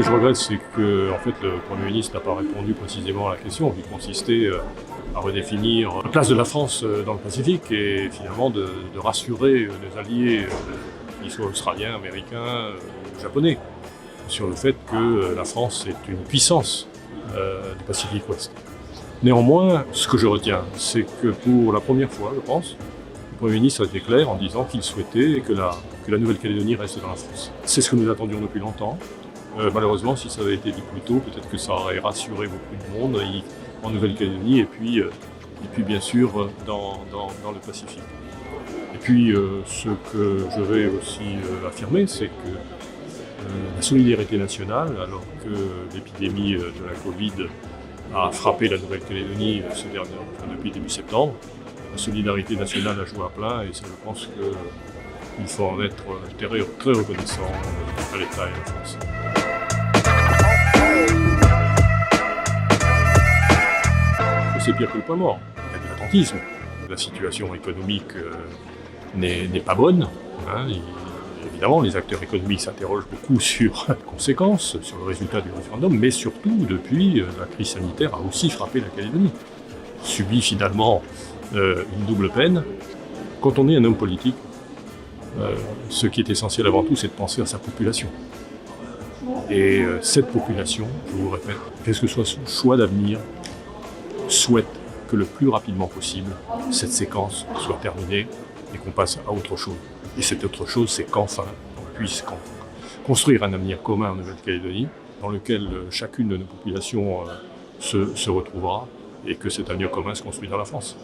que je regrette, c'est que en fait, le Premier ministre n'a pas répondu précisément à la question qui consistait à redéfinir la place de la France dans le Pacifique et finalement de rassurer nos alliés, qu'ils soient australiens, américains ou japonais, sur le fait que la France est une puissance du Pacifique Ouest. Néanmoins, ce que je retiens, c'est que pour la première fois, je pense, le Premier ministre a été clair en disant qu'il souhaitait que la Nouvelle-Calédonie reste dans la France. C'est ce que nous attendions depuis longtemps. Malheureusement, si ça avait été dit plus tôt, peut-être que ça aurait rassuré beaucoup de monde en Nouvelle-Calédonie et puis bien sûr dans le Pacifique. Et puis ce que je vais aussi affirmer, c'est que la solidarité nationale, alors que l'épidémie de la Covid a frappé la Nouvelle-Calédonie depuis début septembre, la solidarité nationale a joué à plein et ça, je pense qu'il faut en être très reconnaissant à l'État et à la France. C'est pire que le point mort. Il y a de l'attentisme. La situation économique n'est pas bonne. Évidemment, les acteurs économiques s'interrogent beaucoup sur les conséquences, sur le résultat du référendum, mais surtout, depuis, la crise sanitaire a aussi frappé la Calédonie. On subit finalement une double peine. Quand on est un homme politique, ce qui est essentiel avant tout, c'est de penser à sa population. Et cette population, je vous répète, quel que soit son choix d'avenir, souhaite que le plus rapidement possible, cette séquence soit terminée et qu'on passe à autre chose. Et cette autre chose, c'est qu'enfin, on puisse construire un avenir commun en Nouvelle-Calédonie, dans lequel chacune de nos populations se retrouvera, et que cet avenir commun se construit dans la France.